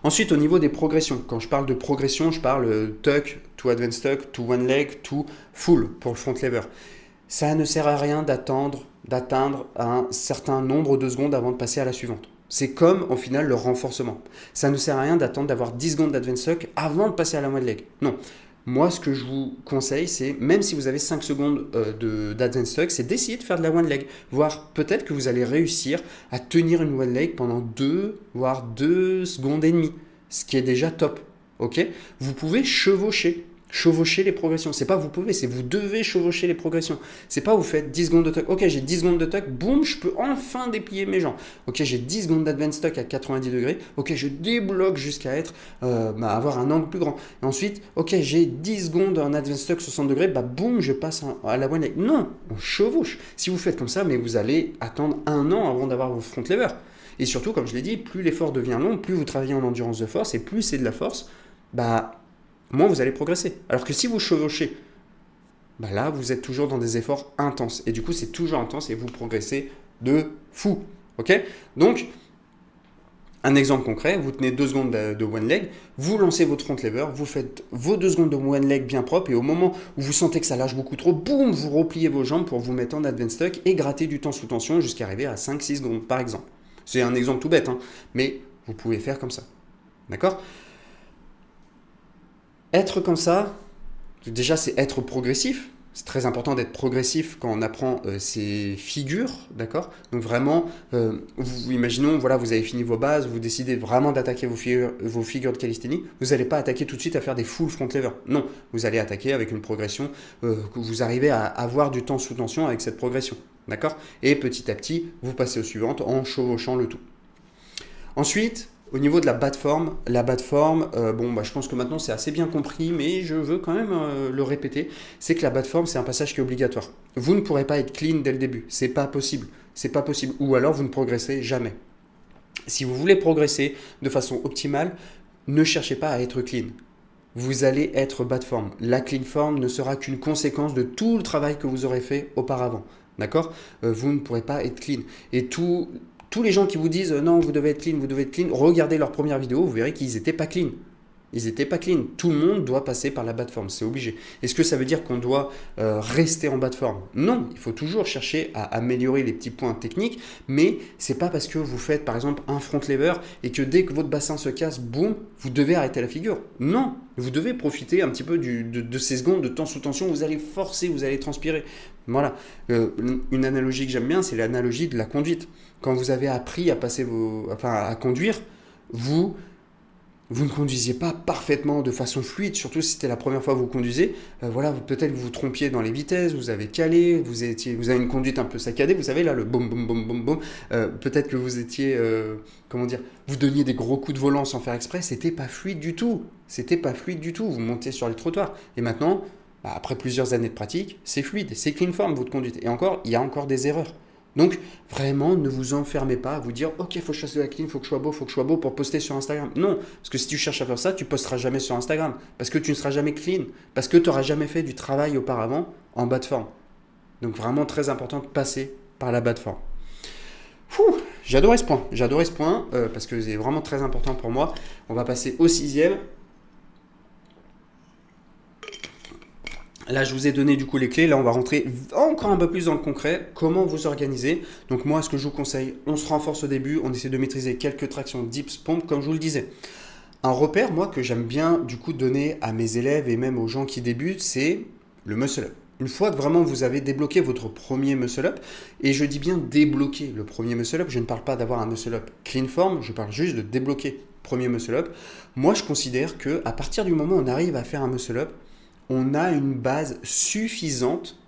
Ensuite, au niveau des progressions. Quand je parle de progression, je parle tuck, to advanced tuck, to one leg, to full pour le front lever. Ça ne sert à rien d'atteindre un certain nombre de secondes avant de passer à la suivante. C'est comme, au final, le renforcement. Ça ne sert à rien d'attendre d'avoir 10 secondes d'advanced tuck avant de passer à la one leg. Non. Moi, ce que je vous conseille, c'est, même si vous avez 5 secondes d'advanced tuck, c'est d'essayer de faire de la one leg. Voire peut-être que vous allez réussir à tenir une one leg pendant 2, voire 2 secondes et demie. Ce qui est déjà top. Ok ? Vous pouvez chevaucher les progressions. C'est pas vous pouvez, c'est vous devez chevaucher les progressions. C'est pas vous faites 10 secondes de tuck. Ok, j'ai 10 secondes de tuck, boum, je peux enfin déplier mes jambes. Ok, j'ai 10 secondes d'advanced tuck à 90 degrés. Ok, je débloque jusqu'à avoir un angle plus grand. Et ensuite, ok, j'ai 10 secondes en advanced tuck 60 degrés, bah boum, je passe à la one leg. Non, on chevauche. Si vous faites comme ça, mais vous allez attendre 1 an avant d'avoir vos front lever. Et surtout, comme je l'ai dit, plus l'effort devient long, plus vous travaillez en endurance de force et plus c'est de la force, moins vous allez progresser. Alors que si vous chevauchez, là, vous êtes toujours dans des efforts intenses. Et du coup, c'est toujours intense et vous progressez de fou. Ok ? Donc, un exemple concret, vous tenez 2 secondes de one leg, vous lancez votre front lever, vous faites vos 2 secondes de one leg bien propre et au moment où vous sentez que ça lâche beaucoup trop, boum, vous repliez vos jambes pour vous mettre en advanced tuck et gratter du temps sous tension jusqu'à arriver à 5-6 secondes, par exemple. C'est un exemple tout bête, mais vous pouvez faire comme ça. D'accord ? Être comme ça, déjà c'est être progressif. C'est très important d'être progressif quand on apprend ces figures, d'accord ? Donc vraiment, imaginons, voilà, vous avez fini vos bases, vous décidez vraiment d'attaquer vos figures de calisthénie, vous n'allez pas attaquer tout de suite à faire des full front lever. Non, vous allez attaquer avec une progression que vous arrivez à avoir du temps sous tension avec cette progression, d'accord ? Et petit à petit, vous passez aux suivantes en chevauchant le tout. Ensuite, au niveau de la bas de forme, je pense que maintenant c'est assez bien compris, mais je veux quand même le répéter, c'est que la bas de forme, c'est un passage qui est obligatoire. Vous ne pourrez pas être clean dès le début, c'est pas possible, ou alors vous ne progresserez jamais. Si vous voulez progresser de façon optimale, ne cherchez pas à être clean. Vous allez être bas de forme. La clean form ne sera qu'une conséquence de tout le travail que vous aurez fait auparavant, d'accord ? Vous ne pourrez pas être clean. Et tous les gens qui vous disent non, vous devez être clean, regardez leur première vidéo, vous verrez qu'ils n'étaient pas clean. Ils n'étaient pas clean. Tout le monde doit passer par la bas de forme, c'est obligé. Est-ce que ça veut dire qu'on doit rester en bas de forme ? Non, il faut toujours chercher à améliorer les petits points techniques, mais c'est pas parce que vous faites par exemple un front lever et que dès que votre bassin se casse, boum, vous devez arrêter la figure. Non, vous devez profiter un petit peu de ces secondes de temps sous tension, vous allez forcer, vous allez transpirer. Voilà. Une analogie que j'aime bien, c'est l'analogie de la conduite. Quand vous avez appris à conduire, vous vous ne conduisiez pas parfaitement de façon fluide, surtout si c'était la première fois que vous conduisez. Voilà, peut-être que vous vous trompiez dans les vitesses, vous avez calé, vous avez une conduite un peu saccadée, vous savez là, le boum boum boum boum boum. Peut-être que vous étiez, comment dire, vous donniez des gros coups de volant sans faire exprès, c'était pas fluide du tout. C'était pas fluide du tout, vous montez sur les trottoirs. Et maintenant, après plusieurs années de pratique, c'est fluide, c'est clean form votre conduite. Et encore, il y a encore des erreurs. Donc, vraiment, ne vous enfermez pas à vous dire « Ok, il faut que je fasse de la clean, il faut que je sois beau pour poster sur Instagram. » Non, parce que si tu cherches à faire ça, tu posteras jamais sur Instagram. Parce que tu ne seras jamais clean. Parce que tu n'auras jamais fait du travail auparavant en bas de forme. Donc, vraiment très important de passer par la bas de forme. J'ai adoré ce point, parce que c'est vraiment très important pour moi. On va passer au 6e. Là, je vous ai donné du coup les clés. Là, on va rentrer encore un peu plus dans le concret. Comment vous organiser? Donc moi, ce que je vous conseille, on se renforce au début. On essaie de maîtriser quelques tractions, dips, pompes, comme je vous le disais. Un repère, moi, que j'aime bien du coup donner à mes élèves et même aux gens qui débutent, c'est le muscle-up. Une fois que vraiment vous avez débloqué votre premier muscle-up, et je dis bien débloquer le premier muscle-up, je ne parle pas d'avoir un muscle-up clean form, je parle juste de débloquer le premier muscle-up. Moi, je considère qu'à partir du moment où on arrive à faire un muscle-up, on a une base suffisante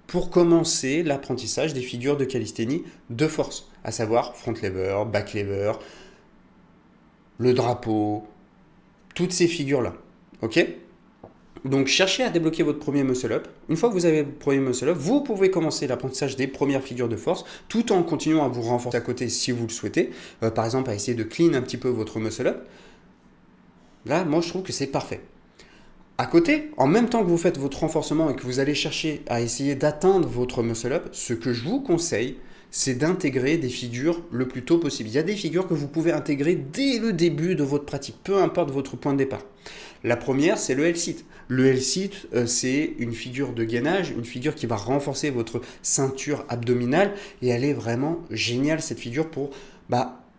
pour commencer l'apprentissage des figures de calisthénie de force, à savoir front lever, back lever, le drapeau, toutes ces figures-là. Ok? Donc cherchez à débloquer votre premier muscle-up. Une fois que vous avez le premier muscle-up, vous pouvez commencer l'apprentissage des premières figures de force, tout en continuant à vous renforcer à côté si vous le souhaitez. Par exemple, à essayer de clean un petit peu votre muscle-up. Là, moi, je trouve que c'est parfait. À côté, en même temps que vous faites votre renforcement et que vous allez chercher à essayer d'atteindre votre muscle-up, ce que je vous conseille, c'est d'intégrer des figures le plus tôt possible. Il y a des figures que vous pouvez intégrer dès le début de votre pratique, peu importe votre point de départ. La première, c'est le L-sit. Le L-sit, c'est une figure de gainage, une figure qui va renforcer votre ceinture abdominale et elle est vraiment géniale cette figure pour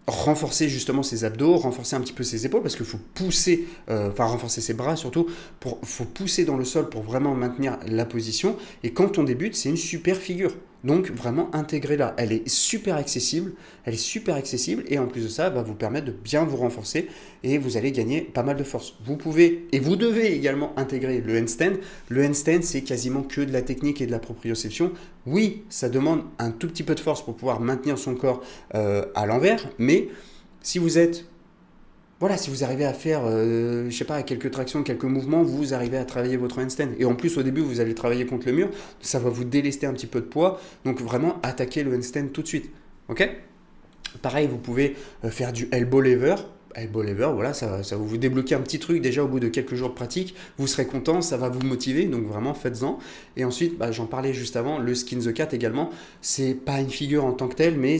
renforcer justement ses abdos, renforcer un petit peu ses épaules parce qu'il faut pousser, renforcer ses bras surtout, faut pousser dans le sol pour vraiment maintenir la position. Et quand on débute, c'est une super figure. Donc vraiment intégrez-la. Elle est super accessible et en plus de ça, elle va vous permettre de bien vous renforcer et vous allez gagner pas mal de force. Vous pouvez et vous devez également intégrer le handstand. Le handstand, c'est quasiment que de la technique et de la proprioception. Oui, ça demande un tout petit peu de force pour pouvoir maintenir son corps à l'envers, mais si vous êtes si vous arrivez à faire, quelques tractions, quelques mouvements, vous arrivez à travailler votre handstand. Et en plus, au début, vous allez travailler contre le mur, ça va vous délester un petit peu de poids. Donc vraiment, attaquez le handstand tout de suite. Ok? Pareil, vous pouvez faire du elbow lever. Elbow lever, voilà, ça va vous débloquer un petit truc déjà au bout de quelques jours de pratique. Vous serez content, ça va vous motiver, donc vraiment faites-en. Et ensuite, j'en parlais juste avant, le skin the cat également. C'est pas une figure en tant que telle, mais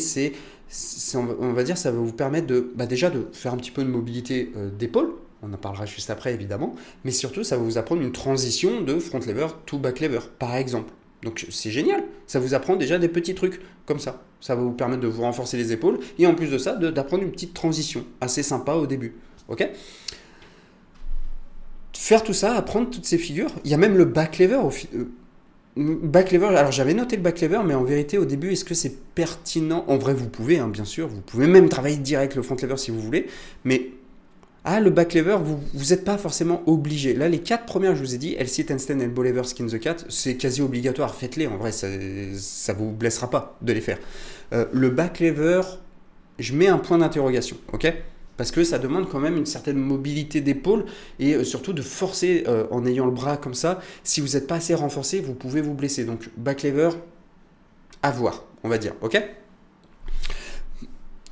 on va dire, ça va vous permettre déjà de faire un petit peu de mobilité d'épaule. On en parlera juste après évidemment, mais surtout ça va vous apprendre une transition de front lever to back lever par exemple. Donc c'est génial, ça vous apprend déjà des petits trucs comme ça. Ça va vous permettre de vous renforcer les épaules et en plus de ça, d'apprendre une petite transition assez sympa au début. Ok ? Faire tout ça, apprendre toutes ces figures. Il y a même le back lever. Back lever, alors j'avais noté le back lever, mais en vérité au début, est-ce que c'est pertinent? En vrai, vous pouvez, bien sûr, vous pouvez même travailler direct le front lever si vous voulez, mais le back lever, vous n'êtes pas forcément obligé. Là, les 4 premières, je vous ai dit, L-sit, handstand, elbow lever, skin the cat, c'est quasi obligatoire. Faites-les, en vrai, ça vous blessera pas de les faire. Le back lever, je mets un point d'interrogation, ok? Parce que ça demande quand même une certaine mobilité d'épaule et surtout de forcer en ayant le bras comme ça. Si vous n'êtes pas assez renforcé, vous pouvez vous blesser. Donc, back lever, à voir, on va dire, ok?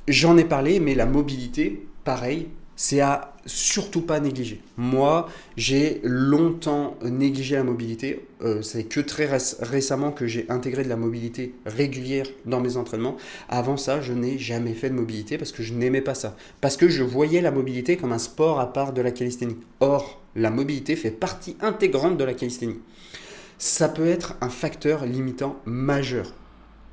J'en ai parlé, mais la mobilité, pareil, c'est à surtout pas négliger. Moi, j'ai longtemps négligé la mobilité. C'est que très récemment que j'ai intégré de la mobilité régulière dans mes entraînements. Avant ça, je n'ai jamais fait de mobilité parce que je n'aimais pas ça. Parce que je voyais la mobilité comme un sport à part de la calisthénie. Or, la mobilité fait partie intégrante de la calisthénie. Ça peut être un facteur limitant majeur.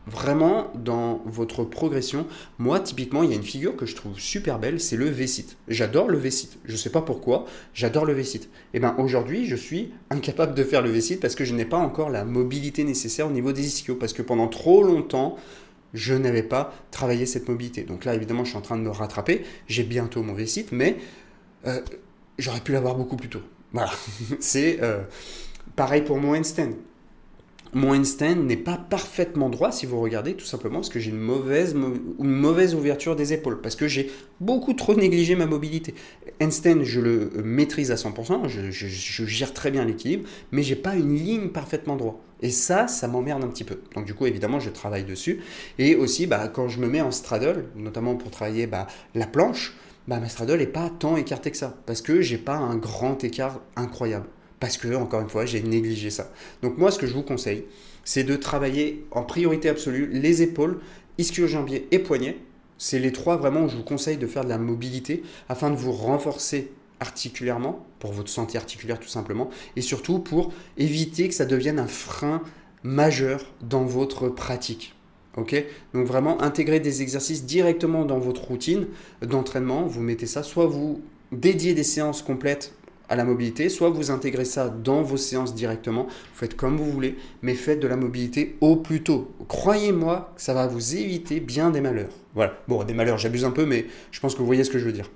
Vraiment, dans votre progression, moi, typiquement, il y a une figure que je trouve super belle, c'est le V-sit. J'adore le V-sit. Je ne sais pas pourquoi, j'adore le V-sit. Et aujourd'hui, je suis incapable de faire le V-sit parce que je n'ai pas encore la mobilité nécessaire au niveau des ischios. Parce que pendant trop longtemps, je n'avais pas travaillé cette mobilité. Donc là, évidemment, je suis en train de me rattraper. J'ai bientôt mon V-sit, mais euh, j'aurais pu l'avoir beaucoup plus tôt. Voilà, c'est pareil pour mon handstand. Mon handstand n'est pas parfaitement droit si vous regardez, tout simplement parce que j'ai une mauvaise ouverture des épaules, parce que j'ai beaucoup trop négligé ma mobilité. Handstand, je le maîtrise à 100%, je gère très bien l'équilibre, mais j'ai pas une ligne parfaitement droite. Et ça m'emmerde un petit peu. Donc du coup, évidemment, je travaille dessus. Et aussi, quand je me mets en straddle, notamment pour travailler la planche, ma straddle n'est pas tant écartée que ça, parce que j'ai pas un grand écart incroyable. Parce que, encore une fois, j'ai négligé ça. Donc moi, ce que je vous conseille, c'est de travailler en priorité absolue les épaules, ischio-jambier et poignets. C'est les trois vraiment où je vous conseille de faire de la mobilité afin de vous renforcer articulairement, pour votre santé articulaire tout simplement, et surtout pour éviter que ça devienne un frein majeur dans votre pratique. Ok. Donc vraiment intégrer des exercices directement dans votre routine d'entraînement. Vous mettez ça, soit vous dédiez des séances complètes à la mobilité, soit vous intégrez ça dans vos séances directement, vous faites comme vous voulez, mais faites de la mobilité au plus tôt. Croyez-moi que ça va vous éviter bien des malheurs. Voilà, bon, des malheurs, j'abuse un peu, mais je pense que vous voyez ce que je veux dire.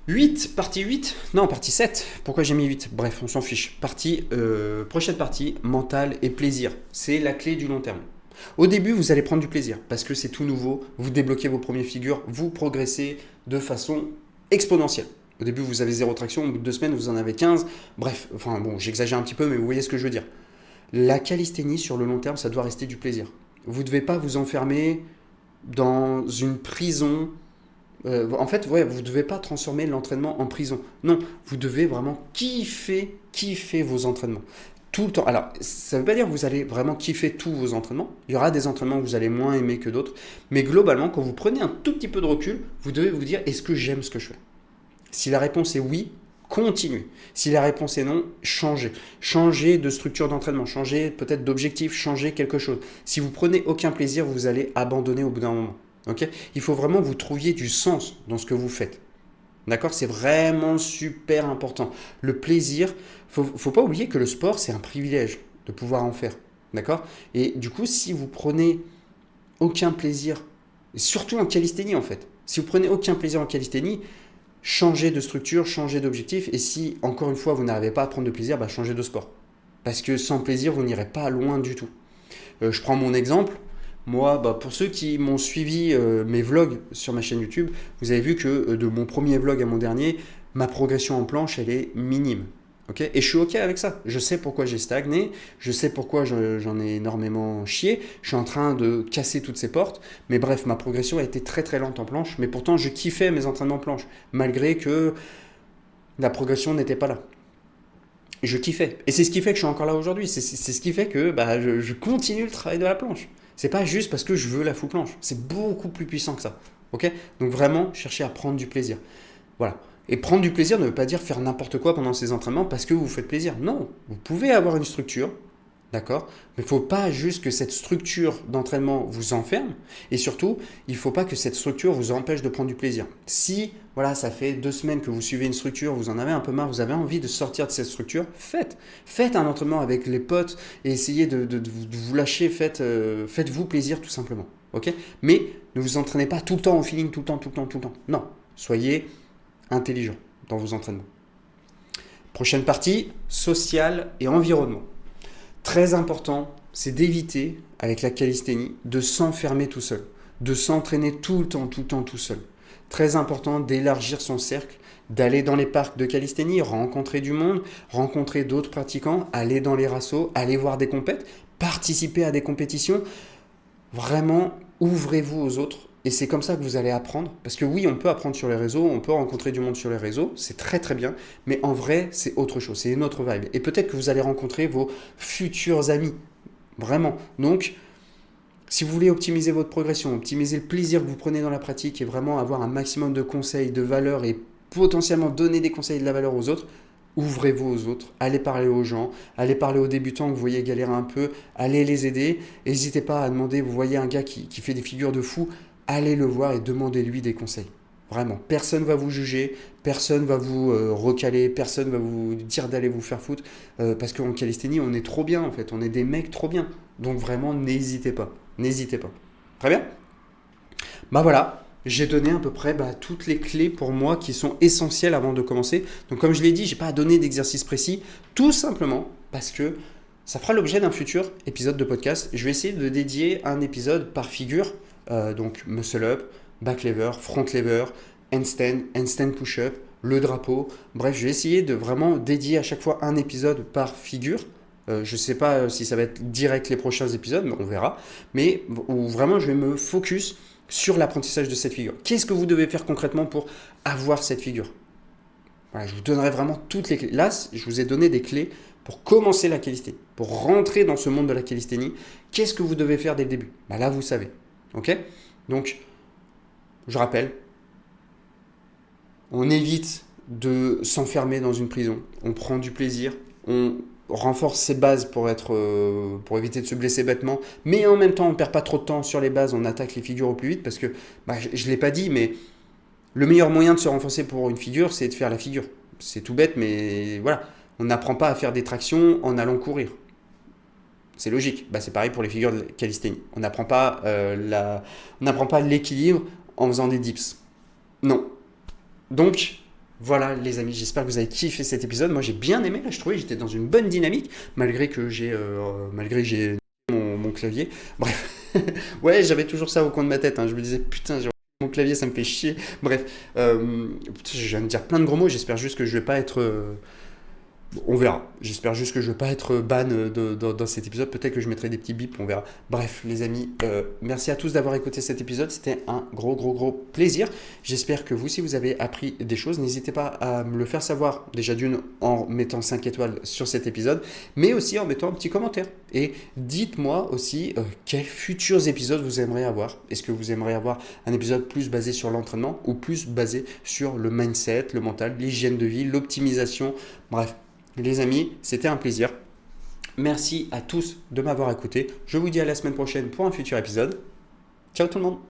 8, partie 8, non, partie 7, pourquoi j'ai mis 8? Bref, on s'en fiche. Prochaine partie, mental et plaisir. C'est la clé du long terme. Au début, vous allez prendre du plaisir, parce que c'est tout nouveau, vous débloquez vos premières figures, vous progressez de façon exponentielle. Au début, vous avez 0 traction, au bout de 2 semaines, vous en avez 15. Bref, enfin bon, j'exagère un petit peu, mais vous voyez ce que je veux dire. La calisthénie, sur le long terme, ça doit rester du plaisir. Vous ne devez pas vous enfermer dans une prison. En fait, vous ne devez pas transformer l'entraînement en prison. Non, vous devez vraiment kiffer vos entraînements. Tout le temps. Alors, ça ne veut pas dire que vous allez vraiment kiffer tous vos entraînements. Il y aura des entraînements que vous allez moins aimer que d'autres. Mais globalement, quand vous prenez un tout petit peu de recul, vous devez vous dire, est-ce que j'aime ce que je fais ? Si la réponse est oui, continuez. Si la réponse est non, changez. Changez de structure d'entraînement, changez peut-être d'objectif, changez quelque chose. Si vous prenez aucun plaisir, vous allez abandonner au bout d'un moment. Okay ? Il faut vraiment que vous trouviez du sens dans ce que vous faites. D'accord ? C'est vraiment super important. Le plaisir, faut pas oublier que le sport, c'est un privilège de pouvoir en faire. D'accord ? Et du coup, si vous prenez aucun plaisir, et surtout en calisthénie en fait, si vous prenez aucun plaisir en calisthénie, changez de structure, changez d'objectif. Et si, encore une fois, vous n'arrivez pas à prendre de plaisir, changez de sport. Parce que sans plaisir, vous n'irez pas loin du tout. Je prends mon exemple. Moi, pour ceux qui m'ont suivi mes vlogs sur ma chaîne YouTube, vous avez vu que de mon premier vlog à mon dernier, ma progression en planche, elle est minime. Okay ? Et je suis OK avec ça. Je sais pourquoi j'ai stagné, je sais pourquoi j'en ai énormément chié. Je suis en train de casser toutes ces portes. Mais bref, ma progression a été très très lente en planche. Mais pourtant, je kiffais mes entraînements planche, malgré que la progression n'était pas là. Je kiffais. Et c'est ce qui fait que je suis encore là aujourd'hui. C'est ce qui fait que je continue le travail de la planche. C'est pas juste parce que je veux la full planche. C'est beaucoup plus puissant que ça. Ok ? Donc vraiment, cherchez à prendre du plaisir. Voilà. Et prendre du plaisir ne veut pas dire faire n'importe quoi pendant ces entraînements parce que vous faites plaisir. Non, vous pouvez avoir une structure, d'accord ? Mais il ne faut pas juste que cette structure d'entraînement vous enferme. Et surtout, il ne faut pas que cette structure vous empêche de prendre du plaisir. Si, voilà, ça fait 2 semaines que vous suivez une structure, vous en avez un peu marre, vous avez envie de sortir de cette structure, faites. Faites un entraînement avec les potes et essayez de vous lâcher. Faites-vous plaisir tout simplement. Ok ? Mais ne vous entraînez pas tout le temps au feeling, tout le temps. Non, soyez intelligent dans vos entraînements. Prochaine partie, social et environnement. Très important, c'est d'éviter, avec la calisthénie, de s'enfermer tout seul, de s'entraîner tout le temps tout seul. Très important d'élargir son cercle, d'aller dans les parcs de calisthénie, rencontrer du monde, rencontrer d'autres pratiquants, aller dans les rassos, aller voir des compètes, participer à des compétitions. Vraiment, ouvrez-vous aux autres. Et c'est comme ça que vous allez apprendre. Parce que oui, on peut apprendre sur les réseaux, on peut rencontrer du monde sur les réseaux, c'est très très bien. Mais en vrai, c'est autre chose, c'est une autre vibe. Et peut-être que vous allez rencontrer vos futurs amis. Vraiment. Donc, si vous voulez optimiser votre progression, optimiser le plaisir que vous prenez dans la pratique et vraiment avoir un maximum de conseils, de valeurs et potentiellement donner des conseils et de la valeur aux autres, ouvrez-vous aux autres, allez parler aux gens, allez parler aux débutants que vous voyez galérer un peu, allez les aider. N'hésitez pas à demander, vous voyez un gars qui fait des figures de fou, allez le voir et demandez-lui des conseils. Vraiment, personne ne va vous juger, personne ne va vous recaler, personne ne va vous dire d'aller vous faire foutre. Parce qu'en calisthénie, on est trop bien en fait, on est des mecs trop bien. Donc vraiment, n'hésitez pas. Très bien ? Voilà, j'ai donné à peu près toutes les clés pour moi qui sont essentielles avant de commencer. Donc comme je l'ai dit, je n'ai pas à donner d'exercice précis, tout simplement parce que ça fera l'objet d'un futur épisode de podcast. Je vais essayer de dédier un épisode par figure, donc muscle up, back lever, front lever, handstand push-up, le drapeau. Bref, je vais essayer de vraiment dédier à chaque fois un épisode par figure. Je ne sais pas si ça va être direct les prochains épisodes, mais on verra. Mais où vraiment je vais me focus sur l'apprentissage de cette figure. Qu'est-ce que vous devez faire concrètement pour avoir cette figure? Voilà, je vous donnerai vraiment toutes les clés. Là, je vous ai donné des clés pour commencer la calisthénie, pour rentrer dans ce monde de la calisthénie. Qu'est-ce que vous devez faire dès le début? Là, vous savez. Ok? Donc, je rappelle, on évite de s'enfermer dans une prison. On prend du plaisir, on renforce ses bases pour éviter de se blesser bêtement, mais en même temps on ne perd pas trop de temps sur les bases, on attaque les figures au plus vite parce que, je ne l'ai pas dit, mais le meilleur moyen de se renforcer pour une figure, c'est de faire la figure. C'est tout bête, mais voilà, on n'apprend pas à faire des tractions en allant courir. C'est logique, c'est pareil pour les figures de calisthénie. On n'apprend pas l'équilibre en faisant des dips. Non. Donc, voilà les amis, j'espère que vous avez kiffé cet épisode. Moi j'ai bien aimé, là je trouvais que j'étais dans une bonne dynamique, malgré que j'ai mon clavier. Bref, ouais, j'avais toujours ça au coin de ma tête, hein. Je me disais putain, mon clavier ça me fait chier. Bref, je viens de dire plein de gros mots, j'espère juste que je vais pas être... on verra. J'espère juste que je ne vais pas être ban dans cet épisode. Peut-être que je mettrai des petits bips, on verra. Bref, les amis, merci à tous d'avoir écouté cet épisode. C'était un gros plaisir. J'espère que vous, si vous avez appris des choses, n'hésitez pas à me le faire savoir. Déjà d'une, en mettant 5 étoiles sur cet épisode, mais aussi en mettant un petit commentaire. Et dites-moi aussi quels futurs épisodes vous aimeriez avoir. Est-ce que vous aimeriez avoir un épisode plus basé sur l'entraînement ou plus basé sur le mindset, le mental, l'hygiène de vie, l'optimisation? Bref. Les amis, c'était un plaisir. Merci à tous de m'avoir écouté. Je vous dis à la semaine prochaine pour un futur épisode. Ciao tout le monde!